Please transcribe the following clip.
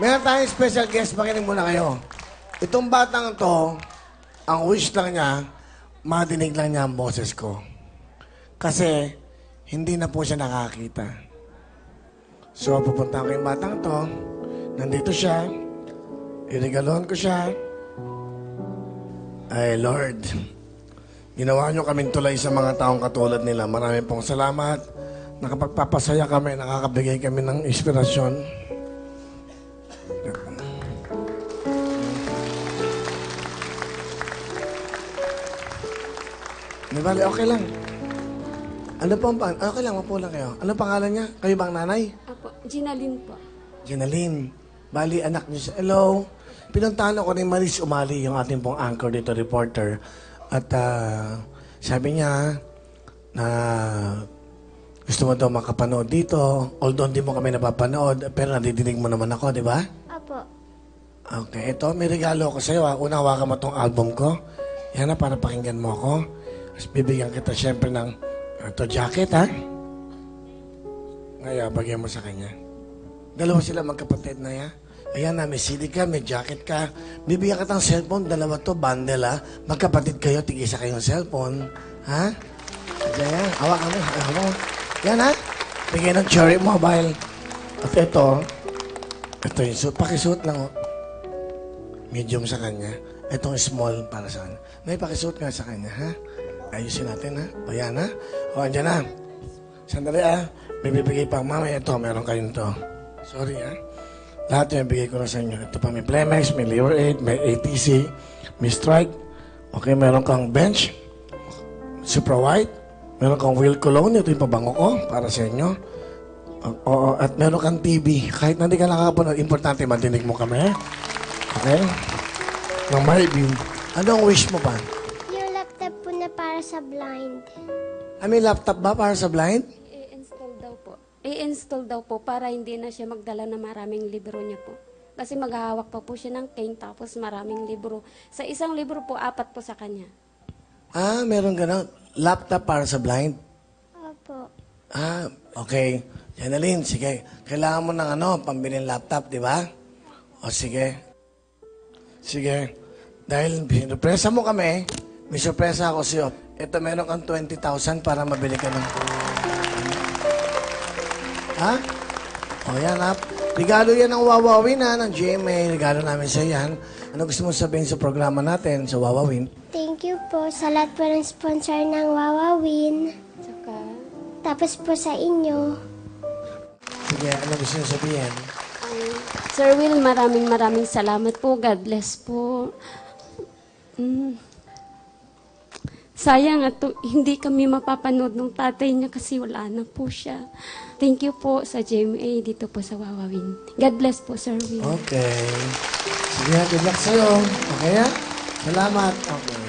Meron tayong special guest. Makinig muna kayo. Itong batang to, ang wish lang niya, madinig lang niya ang boses ko. Kasi, hindi na po siya nakakita. So, pupunta ko yung batang to. Nandito siya. Iregaluhan ko siya. Ay, Lord. Ginawa niyo kaming tulay sa mga taong katulad nila. Maraming pong salamat. Nakapagpapasaya kami, nakakabigay kami ng inspirasyon. Di bali, okay lang. Ano po ang okay lang, mapo lang kayo. Ano pangalan niya? Kayo bang nanay? Apo, Ginaline po. Ginaline. Bali, anak niyo siya. Hello. Pinuntahan ako ni Maris Umali, yung ating pong anchor dito, reporter. At sabi niya na gusto mo daw makapanood dito. Although hindi mo kami napapanood, pero nadidinig mo naman ako, di ba? Apo. Okay, ito, may regalo ko sa'yo. Una, hawakan mo tong album ko. Yan na, para pakinggan mo ako. Tapos bibigyan kita siyempre ng ito jacket, ha? Ngayon, bagyan mo sa kanya. Dalawa sila magkapatid na, ya. Ayan na, may CD ka, may jacket ka. Bibigyan ka ng cellphone, dalawa to, bundle, ha? Magkapatid kayo, tig-isa kayong cellphone. Ha? Ayan, hawakan mo, hawakan mo. Yan, ha? Bigyan ng Cherry Mobile. At ito yung suit. Pakisuot lang, oh. Medium sa kanya. Itong small para sa kanya. May pakisuot nga sa kanya, ha? Ayusin natin, ha? O yan, ha? O, andyan na. Sandali, ha? May bibigay pa. Mamaya ito, meron kayong to. Sorry, ha? Lahat yung bigay ko na sa inyo. Ito pa, may Plemex, may Lever 8, may ATC, may Strike. Okay, meron kang bench. Super white. Meron kang wheel cologne. Ito yung pabango ko para sa inyo. Oo, at meron kang TV. Kahit na hindi ka nakakapanood, importante madinig mo kami. Okay? Nang may view. Anong wish mo pa? Yung laptop po na para sa blind. May laptop ba para sa blind? I-install daw po. I-install daw po para hindi na siya magdala ng maraming libro niya po. Kasi maghahawak pa po siya ng cane tapos maraming libro. Sa isang libro po, 4 po sa kanya. Meron gano'n. Laptop para sa blind? Opo. Okay. Janalyn, sige. Kailangan mo ng pambilin laptop, di ba? O, sige. Sige. Dahil sinurpresa mo kami, may surpresa ako sa'yo. Ito, meron kang 20,000 para mabili ka ng... Ha? O, yan, ha? Regalo yan ng Wawawin, ha? Ng GMA. Regalo namin sa yan. Ano gusto mo sabihin sa programa natin sa Wawawin? Thank you po sa lahat po ng sponsor ng Wawawin. Tsaka, Tapos po sa inyo. Sige, ano gusto mo sabihin? Sir Will, maraming salamat po. God bless po. Sayang at hindi kami mapapanood ng tatay niya kasi wala na po siya. Thank you po sa GMA dito po sa Wawawin. God bless po, Sir Will. Okay. Sige, good luck sa'yo. Okay, ha? Salamat. Okay.